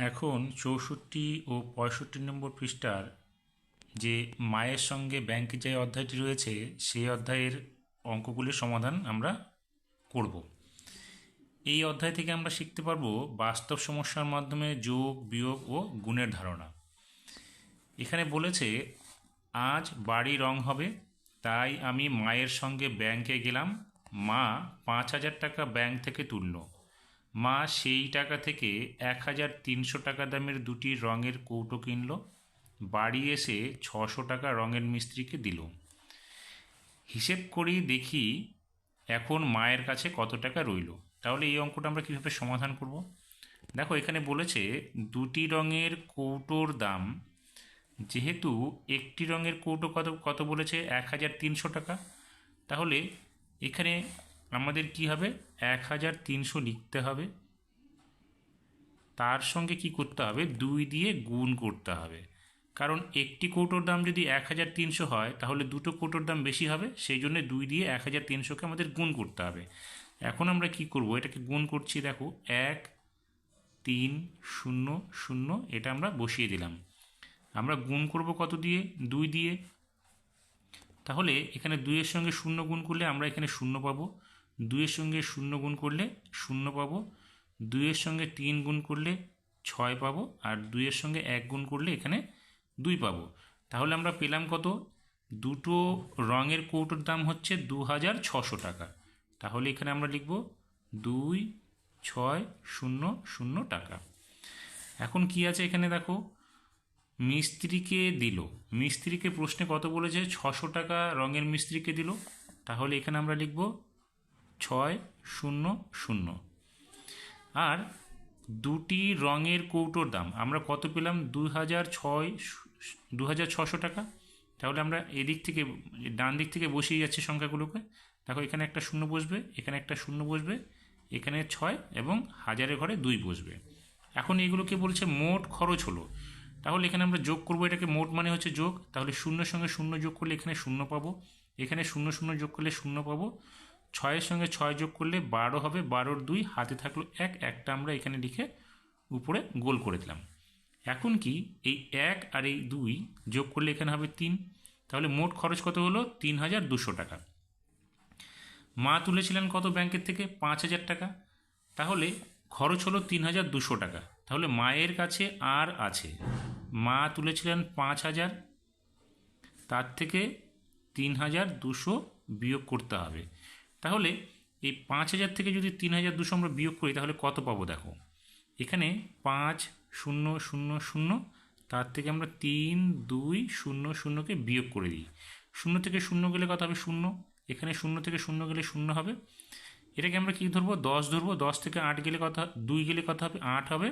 এখন 64 ও 65 নম্বর পৃষ্ঠার যে মায়ের সঙ্গে ব্যাংকে যে অধ্যায়টি রয়েছে সেই অধ্যায়ের অঙ্কগুলির সমাধান আমরা করব। এই অধ্যায় থেকে আমরা শিখতে পারবো বাস্তব সমস্যার মাধ্যমে যোগ বিয়োগ ও গুণের ধারণা। এখানে বলেছে আজ বাড়ি রং হবে, তাই আমি মায়ের সঙ্গে ব্যাংকে গেলাম। মা 5,000 টাকা ব্যাংক থেকে তুলল। মা সেই টাকা থেকে 1,300 টাকা দামের দুটি রঙের কৌটো কিনল। বাড়ি এসে 600 টাকা রঙের মিস্ত্রিকে দিল। হিসেব করেই দেখি এখন মায়ের কাছে কত টাকা রইল। তাহলে এই অঙ্কটা আমরা কীভাবে সমাধান করব? দেখো, এখানে বলেছে দুটি রঙের কৌটোর দাম, যেহেতু একটি রঙের কৌটো কত কত বলেছে 1,300 টাকা, তাহলে এখানে আমাদের কি হবে 1,300 লিখতে হবে, তার সঙ্গে কি করতে হবে 2 দিয়ে গুণ করতে হবে। কারণ একটি কৌটোর দাম যদি 1,300 হয় তাহলে দুটো কৌটোর দাম বেশি হবে, সেই জন্য 2 দিয়ে 1,300কে আমাদের গুণ করতে হবে। এখন আমরা কি করব, এটাকে গুণ করছি, দেখো 1 3 0 0, এটা আমরা বসিয়ে দিলাম। আমরা গুণ করব কত দিয়ে? 2 দিয়ে। তাহলে এখানে 2-এর সঙ্গে 0 গুণ করলে আমরা এখানে 0 পাবো, 2-এর সঙ্গে 0 গুণ করলে 0 পাবো, 2-এর সঙ্গে 3 গুণ করলে 6 পাবো, আর 2-এর সঙ্গে 1 গুণ করলে এখানে 2 পাবো। তাহলে আমরা পেলাম কত? দুটো রঙের কৌটোর দাম হচ্ছে 2,600 টাকা। তাহলে এখানে আমরা লিখব 2,600 টাকা। এখন কি আছে এখানে দেখো, মিস্ত্রিকে দিল। মিস্ত্রিকে প্রশ্নে কত বলেছে? 600 টাকা রঙের মিস্ত্রিকে দিল। তাহলে এখানে আমরা লিখব 600। আর দুটি রঙের কৌটোর দাম আমরা কত পেলাম? 2,600 টাকা। তাহলে আমরা এদিক থেকে ডান দিক থেকে বসিয়ে যাচ্ছি সংখ্যাগুলোকে। দেখো, এখানে একটা শূন্য বসবে, এখানে একটা শূন্য বসবে, এখানে 6 এবং হাজারের ঘরে 2 বসবে। এখন এগুলোকে বলছে মোট খরচ হলো। তাহলে এখানে আমরা যোগ করব, এটাকে মোট মানে হচ্ছে যোগ। তাহলে শূন্যের সঙ্গে শূন্য যোগ করলে এখানে 0 পাবো, এখানে 0 0 যোগ করলে 0 পাবো, 6-এর সঙ্গে 6 যোগ করলে 12 হবে, 12-র 2 হাতে থাকলো 1, একটা আমরা এখানে লিখে উপরে গোল করে দিলাম। এখন কি এই 1 আর এই 2 যোগ করলে এখানে হবে 3। তাহলে মোট খরচ কত হলো? 3,200 টাকা। মা তুলেছিলেন কত ব্যাংকের থেকে? 5,000 টাকা। তাহলে খরচ হলো 3,200 টাকা। তাহলে মায়ের কাছে আর আছে, মা তুলেছিলেন 5,000, তার থেকে 3,200 বিয়োগ করতে হবে। তাহলে এই 5,000 থেকে যদি 3,200 আমরা বিয়োগ করি তাহলে কত পাবো? দেখো, এখানে 5,000, তার থেকে আমরা 3,200কে বিয়োগ করে দিই। 0 থেকে 0 গেলে কত হবে? 0। এখানে 0 থেকে 0 গেলে 0 হবে। এটাকে আমরা কি ধরবো? 10 ধরবো। 10 থেকে 8 গেলে কত? 2 গেলে কত হবে? 8 হবে।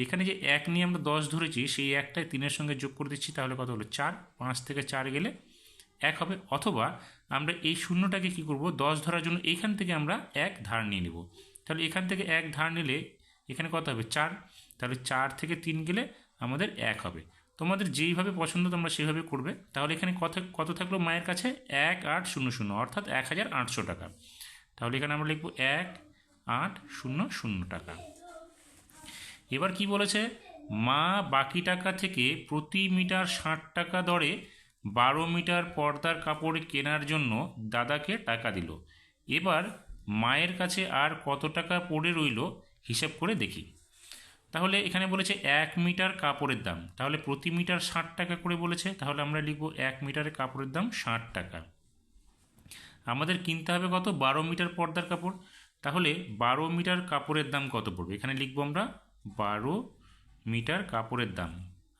এখানে যে 1 নিয়ে আমরা 10 ধরেছি, সেই 1টাই 3-এর সঙ্গে যোগ করে দিচ্ছি, তাহলে কত হলো? 4। 5 থেকে 4 গেলে 1 হবে। অথবা আমরা এই শূন্যটাকে কি করব, 10 ধরার জন্য এইখান থেকে আমরা 1 ধার নিয়ে নেব। তাহলে এখান থেকে 1 ধার নিলে এখানে কত হবে? 4। তাহলে 4 থেকে 3 গেলে আমাদের 1 হবে। তোমাদের যেইভাবে পছন্দ তোমরা সেভাবে করবে। তাহলে এখানে কত থাকলো মায়ের কাছে? 1,800, অর্থাৎ 1,800 টাকা। তাহলে এখানে আমরা লিখব 1,800 টাকা। এবার কি বলেছে? মা বাকি টাকা থেকে প্রতি মিটার 60 টাকা দরে 12 মিটার পর্দার কাপড় কেনার জন্য দাদাকে টাকা দিল। এবার মায়ের কাছে আর কত টাকা পড়ে রইল হিসাব করে দেখি। তাহলে এখানে বলেছে 1 মিটার কাপড়ের দাম, তাহলে প্রতি মিটার 60 টাকা করে বলেছে। তাহলে আমরা লিখব 1 মিটারের কাপড়ের দাম 60 টাকা। আমাদের কিনতে হবে কত? 12 মিটার পর্দার কাপড়। তাহলে 12 মিটার কাপড়ের দাম কত পড়বে? এখানে লিখবো আমরা 12 মিটার কাপড়ের দাম।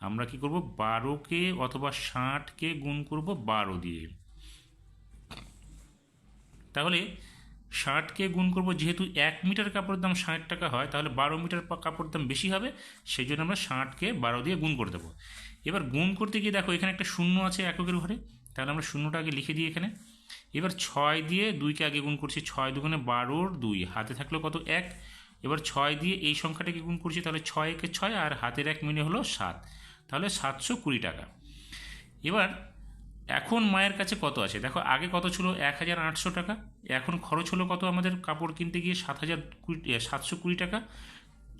আমরা কি করব? 12কে অথবা 60কে গুণ করব 12 দিয়ে। তাহলে 60কে গুণ করব, যেহেতু 1 মিটার কাপড়ের দাম 60 টাকা হয়, তাহলে 12 মিটার কাপড়ের দাম বেশি হবে, সেই জন্য আমরা 60কে 12 দিয়ে গুণ করে দেবো। এবার গুণ করতে গিয়ে দেখো এখানে একটা শূন্য আছে এককের ঘরে, তাহলে আমরা শূন্যটা আগে লিখে দিই এখানে। এবার 6 দিয়ে 2কে আগে গুণ করছি, 6 দুগুণে 12-র 2, হাতে থাকলো কত? 1। এবার 6 দিয়ে এই সংখ্যাটাকে গুণ করছি, তাহলে 6 একে 6, আর হাতের 1 মিলে হলো 7, তাহলে 720 টাকা। এবার এখন মায়ের কাছে কত আছে? দেখো, আগে কত ছিল? 1,800 টাকা। এখন খরচ হলো কত আমাদের কাপড় কিনতে গিয়ে? 720 টাকা।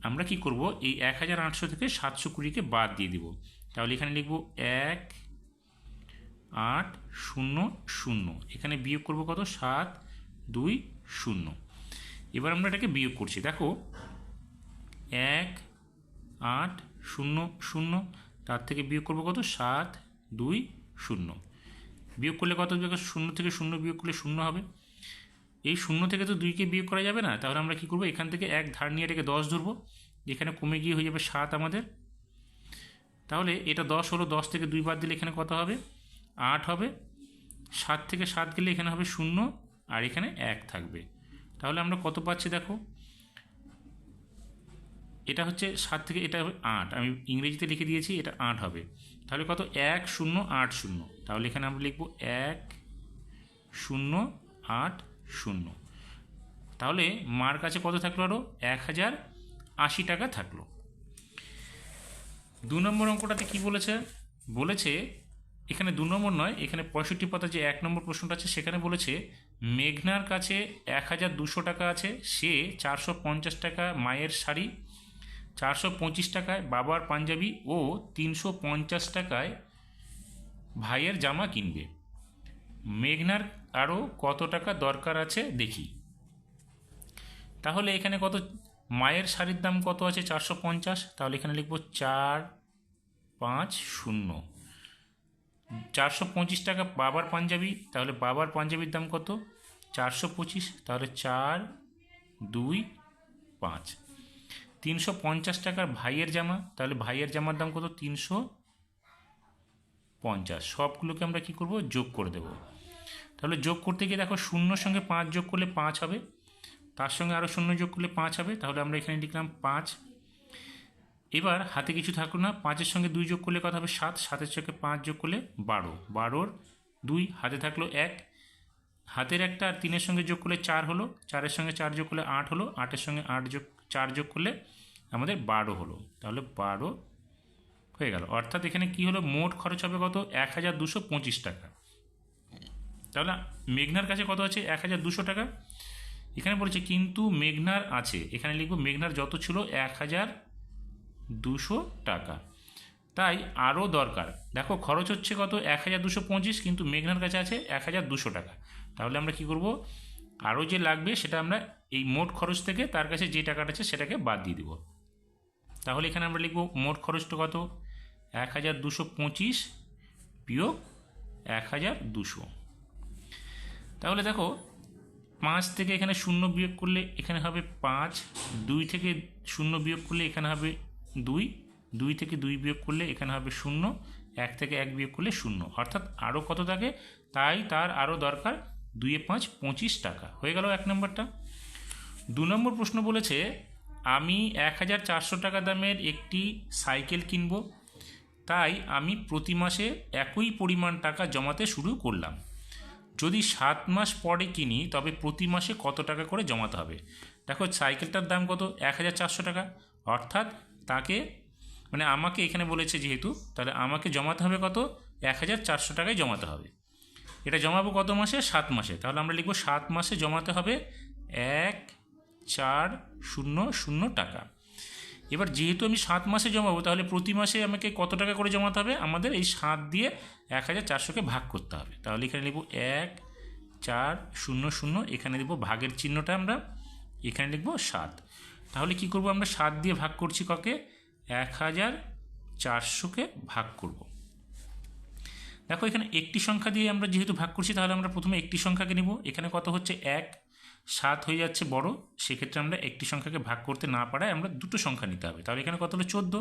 আমরা কি করব, এই 1800 থেকে 720কে বাদ দিয়ে দিব। তাহলে এখানে লিখব 1800, এখানে বিয়োগ করব কত, 720। এবার আমরা এটাকে বিয়োগ করছি, দেখো 1800, তার থেকে বিয়োগ করব কত, 720। বিয়োগ করলে কত, 0 থেকে 0 বিয়োগ করলে 0 হবে। এই 0 থেকে তো 2কে বিয়োগ করা যাবে না, তাহলে আমরা কি করব, এখান থেকে 1 ধার নিয়ে এটাকে 10 ধরবো, এখানে কমে গিয়ে হয়ে যাবে 7 আমাদের। তাহলে এটা 10 হলো, 10 থেকে 2 বাদ দিলে এখানে কত হবে, 8 হবে। 7 থেকে 7 গেলে এখানে হবে 0, আর এখানে 1 থাকবে। তাহলে আমরা কত পাচ্ছি দেখো, এটা হচ্ছে 7 থেকে, এটা হবে 8, আমি ইংরেজিতে লিখে দিয়েছি, এটা 8 হবে। তাহলে কত, 1080। তাহলে এখানে আমরা লিখব 1080। তাহলে মার কাছে কত থাকলো, আরও 1080 টাকা থাকলো। 2 নম্বর অঙ্কটাতে কি বলেছে, বলেছে এখানে 2 নম্বর নয়, এখানে 65 পাতা যে 1 নম্বর প্রশ্নটা আছে সেখানে বলেছে মেঘনার কাছে 1200 টাকা আছে, সে 450 টাকা মায়ের শাড়ি, 425 টাকায় বাবার পাঞ্জাবি ও 350 টাকায় ভাইয়ের জামা কিনবে। মেঘনার আরও কত টাকা দরকার আছে দেখি। তাহলে এখানে কত, মায়ের শাড়ির দাম কত আছে, 450, তাহলে এখানে লিখব 450। 425 টাকা বাবার পাঞ্জাবি, তাহলে বাবার পাঞ্জাবির দাম কত, 425, তাহলে 425। 350 টাকার ভাইয়ের জামা, তাহলে ভাইয়ের জামার দাম কত, 350। সবগুলোকে আমরা কি করব, যোগ করে দেব। তাহলে যোগ করতে গিয়ে দেখো 0 সঙ্গে 5 যোগ করলে 5 হবে, তার সঙ্গে আরও 0 যোগ করলে 5 হবে, তাহলে আমরা এখানে লিখলাম 5। এবার হাতে কিছু থাকলো না, 5-এর সঙ্গে 2 যোগ করলে কত হবে, 7, 7-এর সঙ্গে 5 যোগ করলে 12, 12-র 2, হাতে থাকলো 1, হাতের একটা আর 3-এর সঙ্গে যোগ করলে 4 হলো, 4-এর সঙ্গে 4 যোগ করলে 8 হলো, 8-এর সঙ্গে 4 যোগ করলে আমাদের 12 হলো, তাহলে 12 হয়ে গেল। অর্থাৎ এখানে কি হলো, মোট খরচ হবে কত, 1225 টাকা। তাহলে মেঘনার কাছে কত আছে, 1200 টাকা। এখানে বলেছে কিন্তু মেঘনার আছে, এখানে লিখব মেঘনার যত ছিল 1200 টাকা, তাই আরও দরকার। দেখো খরচ হচ্ছে কত, 1225, কিন্তু মেঘনার কাছে আছে 1200 টাকা। তাহলে আমরা কি করব, আরও যে লাগবে সেটা আমরা এই মোট খরচ থেকে তার কাছে যে টাকাটা আছে সেটাকে বাদ দিয়ে দিব। তাহলে এখানে আমরা লিখব মোট খরচটা কত, 1225 বিয়োগ 1200। তাহলে দেখো 5 থেকে এখানে 0 বিয়োগ করলে এখানে হবে 5, 2 থেকে 0 বিয়োগ করলে এখানে হবে 2, 2 থেকে 2 বিয়োগ করলে এখানে হবে 0, 1 থেকে 1 বিয়োগ করলে 0, অর্থাৎ আরও কত থাকে, তাই তার আরও দরকার 2 এ 5 25 টাকা। হয়ে গেল 1 নম্বরটা। 2 নম্বর প্রশ্ন বলেছে আমি 1400 টাকা দামের একটি সাইকেল কিনব, তাই আমি প্রতি মাসে একই পরিমাণ টাকা জমাতে শুরু করলাম। যদি 7 মাস পরে কিনি তবে প্রতি মাসে কত টাকা করে জমাতে হবে। দেখো সাইকেলটার দাম কত, 1400 টাকা, অর্থাৎ তাকে মানে আমাকে এখানে বলেছে যেহেতু, তাহলে আমাকে জমাতে হবে কত, 1400 টাকায় জমাতে হবে। এটা জমাবো কত মাসে, 7 মাসে, তাহলে আমরা লিখব 7 মাসে জমাতে হবে 1400 টাকা। এবার যেহেতু আমি 7 মাসে জমাবো, তাহলে প্রতি মাসে আমাকে কত টাকা করে জমাতে হবে, আমাদের এই 7 দিয়ে 1400কে ভাগ করতে হবে। তাহলে এখানে লিখব 1400, এখানে দেবো ভাগের চিহ্নটা, আমরা এখানে লিখব 7। তাহলে কি করব, আমরা 7 দিয়ে ভাগ করছি কাকে, 1400কে ভাগ করব। দেখো এখানে একটি সংখ্যা দিয়ে আমরা যেহেতু ভাগ করছি, তাহলে আমরা প্রথমে একটি সংখ্যাকে নিব। এখানে কত হচ্ছে 1, 7 হয়ে যাচ্ছে বড়, সেক্ষেত্রে আমরা একটি সংখ্যাকে ভাগ করতে না পারায় আমরা দুটো সংখ্যা নিতে হবে। তাহলে এখানে কত হলো 14,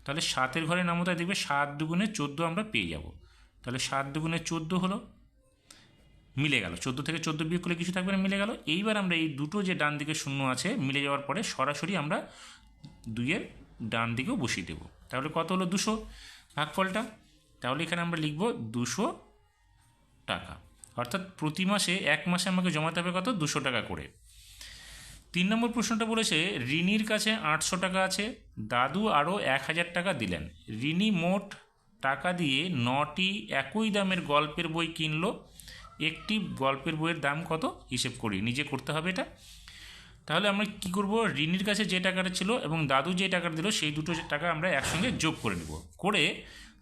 তাহলে 7-এর ঘরে নামতায় দেখবে 7 দুগুণে 14 আমরা পেয়ে যাব। তাহলে 7 দুগুণে 14 হলো, মিলে গেল, 14 থেকে 14 বিয়োগ করলে কিছু থাকবে না, মিলে গেল। এইবার আমরা এই দুটো যে ডান দিকে শূন্য আছে মিলে যাওয়ার পরে সরাসরি আমরা 2-এর ডান দিকেও বসিয়ে দেবো। তাহলে কত হলো 200 ভাগফলটা। তাহলে এখানে আমরা লিখব 200 টাকা, অর্থাৎ প্রতি মাসে 1 মাসে আমাকে জমাতে হবে কত, 200 টাকা করে। 3 নম্বর প্রশ্নটা বলেছে রিনির কাছে 800 টাকা আছে, দাদু আরও 1000 টাকা দিলেন। রিনি মোট টাকা দিয়ে 9টি একই দামের গল্পের বই কিনলো, একটি গল্পের বইয়ের দাম কত হিসেব করি, নিজে করতে হবে এটা। তাহলে আমরা কি করব, রিনির কাছে যে টাকাটা ছিল এবং দাদু যে টাকাটা দিল সেই দুটো টাকা আমরা একসঙ্গে যোগ করে নেব, করে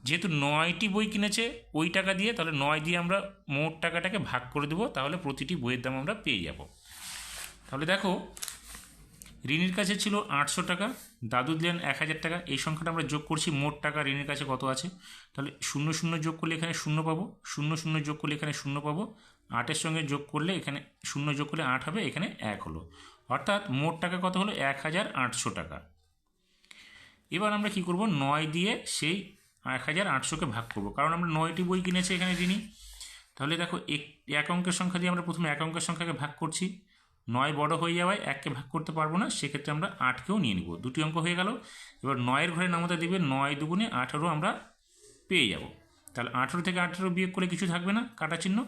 যেহেতু 9টি বই কিনেছে ওই টাকা দিয়ে, তাহলে 9 দিয়ে আমরা মোট টাকাটাকে ভাগ করে দেবো, তাহলে প্রতিটি বইয়ের দাম আমরা পেয়ে যাব। তাহলে দেখো, রিনির কাছে ছিল 800 টাকা, দাদু দিলেন 1000 টাকা, এই সংখ্যাটা আমরা যোগ করছি, মোট টাকা রিনির কাছে কত আছে। তাহলে 0 0 যোগ করলে এখানে 0 পাবো, 0 0 যোগ করলে এখানে 0 পাবো, 8-এর সঙ্গে যোগ করলে এখানে 0 যোগ করলে 8 হবে, এখানে 1 হলো, অর্থাৎ মোট টাকা কত হলো, 1800 টাকা। এবার আমরা কি করব, 9 দিয়ে সেই 1800কে ভাগ করব, কারণ আমরা 9টি বই কিনেছি এখানে রিনি। তাহলে দেখো, এক অঙ্কের সংখ্যা দিয়ে আমরা প্রথমে এক অঙ্কের সংখ্যাকে ভাগ করছি, 9 বড় হয়ে যাওয়ায় 1কে ভাগ করতে পারবো না, সেক্ষেত্রে আমরা 8কেও নিয়ে নিব, দুটি অঙ্ক হয়ে গেল। এবার 9-এর ঘরে নামতে দেবে 9 দুগুণে 18 আমরা পেয়ে যাব। তাহলে 18 থেকে 18 বিয়োগ করলে কিছু থাকবে না, কাটা চিহ্ন।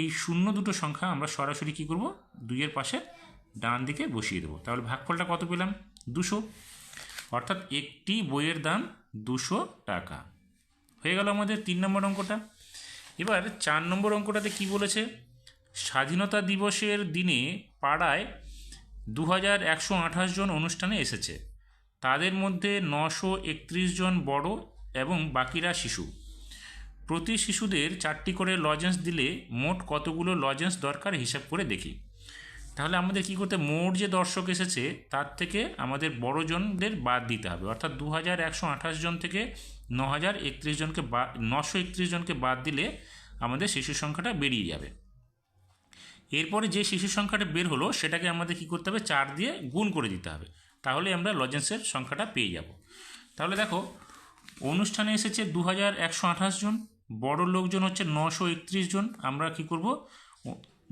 এই শূন্য দুটো সংখ্যা আমরা সরাসরি কী করব, 2-এর পাশে ডান দিকে বসিয়ে দেবো। তাহলে ভাগফলটা কত পেলাম, 200, অর্থাৎ একটি বইয়ের দাম 200 টাকা। হয়ে গেল আমাদের 3 নম্বর অঙ্কটা। এবার 4 নম্বর অঙ্কটাতে কি বলেছে, স্বাধীনতা দিবসের দিনে পাড়ায় 2128 জন অনুষ্ঠানে এসেছে, তাদের মধ্যে 931 জন বড় এবং বাকিরা শিশু। প্রতি শিশুদের 4টি করে লজেন্স দিলে মোট কতগুলো লজেন্স দরকার হিসাব করে দেখি। তাহলে আমাদের কি করতে, মোট যে দর্শক এসেছে তার থেকে আমাদের বড়জনদের বাদ দিতে হবে, অর্থাৎ 2128 জন থেকে 931 জনকে বাদ দিলে আমাদের শিশু সংখ্যাটা বেরিয়ে যাবে। এরপরে যে শিশু সংখ্যাটা বের হলো সেটাকে আমাদের কি করতে হবে, 4 দিয়ে গুণ করে দিতে হবে, তাহলে আমরা লজেন্সের সংখ্যাটা পেয়ে যাব। তাহলে দেখো, অনুষ্ঠানে এসেছে 2128 জন, বড় লোকজন হচ্ছে 931 জন, আমরা কি করব,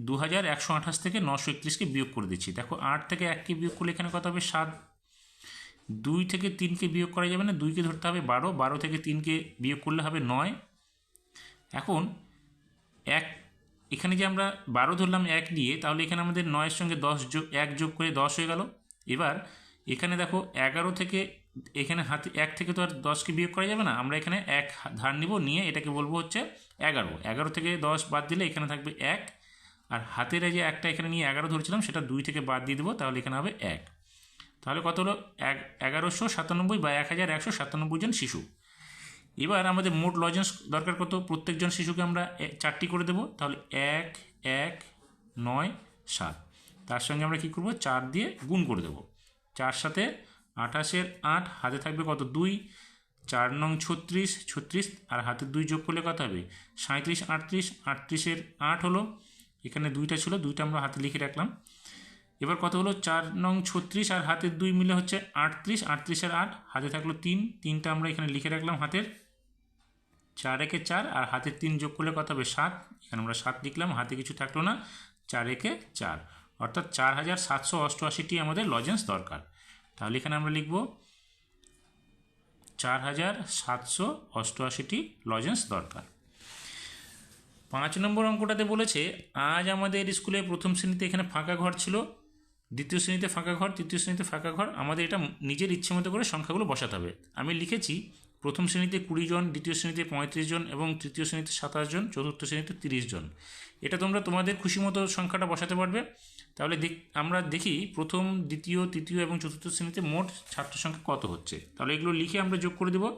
2128 থেকে 931কে বিয়োগ করে দিচ্ছি। দেখো, 8 থেকে 1কে বিয়োগ করলে এখানে কত হবে, 7। 2 থেকে 3কে বিয়োগ করা যাবে না, 2কে ধরতে হবে 12, 12 থেকে 3কে বিয়োগ করলে হবে 9। এখন এখানে যে আমরা 12 ধরলাম 1 নিয়ে, তাহলে এখানে আমাদের 9-এর সঙ্গে 1 যোগ করে 10 হয়ে গেল। এবার এখানে দেখো, 11 থেকে এখানে হাতে 1 থেকে তো আর 10কে বিয়োগ করা যাবে না, আমরা এখানে 1 ধার নিব, নিয়ে এটাকে বলবো হচ্ছে 11। 11 থেকে 10 বাদ দিলে এখানে থাকবে 1, আর হাতের যে একটা এখানে নিয়ে 11 ধরেছিলাম সেটা 2 থেকে বাদ দিয়ে দেবো, তাহলে এখানে হবে 1। তাহলে কত হলো, 1197 বা 1197 জন শিশু। এবার আমাদের মোট লজেন্স দরকার কত, প্রত্যেকজন শিশুকে আমরা 4টি করে দেবো, তাহলে 1 1 9 7, তার সঙ্গে আমরা কী করবো, 4 দিয়ে গুণ করে দেবো। 4 সাথে 28-এর 8, হাতে থাকবে কত, 2, 4 নং 36, 36 আর হাতে 2 যোগ করলে কত হবে, 37 38, 38-এর 8 হলো, এখানে 2টা ছিল, 2টা আমরা হাতে লিখে রাখলাম। এবার কত হলো, 4 নং 36 আর হাতের 2 মিলে হচ্ছে 38, 38-এর 8, হাতে থাকলো 3, 3টা আমরা এখানে লিখে রাখলাম হাতের, 4 একে 4 আর হাতের 3 যোগ করলে কত হবে, 7, এখানে আমরা 7 লিখলাম, হাতে কিছু থাকলো না, 4 একে 4, অর্থাৎ 4788টি আমাদের লজেন্স দরকার। তাহলে এখানে আমরা লিখব 4788টি লজেন্স দরকার। 5 নম্বর অঙ্কটাতে বলেছে, আজ আমাদের স্কুলে প্রথম শ্রেণীতে এখানে ফাঁকা ঘর ছিল, দ্বিতীয় শ্রেণীতে ফাঁকা ঘর, তৃতীয় শ্রেণীতে ফাঁকা ঘর, আমাদের এটা নিজের ইচ্ছে মতো করে সংখ্যাগুলো বসাতে হবে। আমি লিখেছি প্রথম শ্রেণীতে 20 জন, দ্বিতীয় শ্রেণীতে 35 জন এবং তৃতীয় শ্রেণীতে 27 জন, চতুর্থ শ্রেণীতে 30 জন। এটা তোমরা তোমাদের খুশি মতো সংখ্যাটা বসাতে পারবে। তাহলে আমরা দেখি প্রথম, দ্বিতীয়, তৃতীয় এবং চতুর্থ শ্রেণীতে মোট ছাত্র সংখ্যা কত হচ্ছে। তাহলে এগুলো লিখে আমরা যোগ করে দেবো।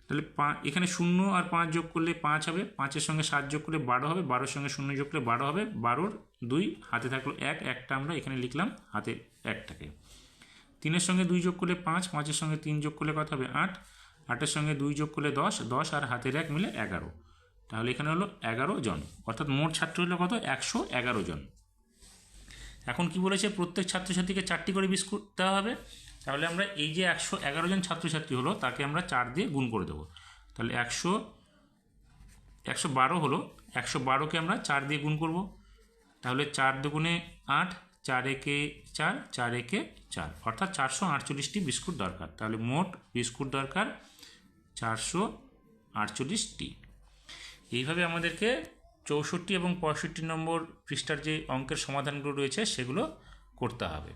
তাহলে এখানে 0 আর 5 যোগ করলে 5 হবে, 5-এর সঙ্গে 7 যোগ করলে 12 হবে, 12-এর সঙ্গে 0 যোগ করলে 12 হবে, 12-র 2, হাতে থাকলো 1, একটা আমরা এখানে লিখলাম হাতে 1টাকে। 3-এর সঙ্গে 2 যোগ করলে 5, 5-এর সঙ্গে 3 যোগ করলে কত হবে, 8, 8-এর সঙ্গে 2 যোগ করলে 10, 10 আর হাতের 1 মিলে 11। তাহলে এখানে হলো 11 জন, অর্থাৎ মোট ছাত্র হলো কত, 111 জন। এখন কি বলেছে, প্রত্যেক ছাত্রছাত্রীকে 4টি করে বিস্কুট দেওয়া হবে। তাহলে আমরা এই যে 111 জন ছাত্রছাত্রী হলো তাকে আমরা 4 দিয়ে গুণ করে দেবো। তাহলে 112 হলো, 112কে আমরা 4 দিয়ে গুণ করব। তাহলে 4 দুগুণে 8, 4 একে 4, 4 একে 4, অর্থাৎ 448টি বিস্কুট দরকার। তাহলে মোট বিস্কুট দরকার 448টি। এইভাবে আমাদেরকে 64 এবং 65 নম্বর পৃষ্ঠার যে অঙ্কের সমাধানগুলো রয়েছে সেগুলো করতে হবে।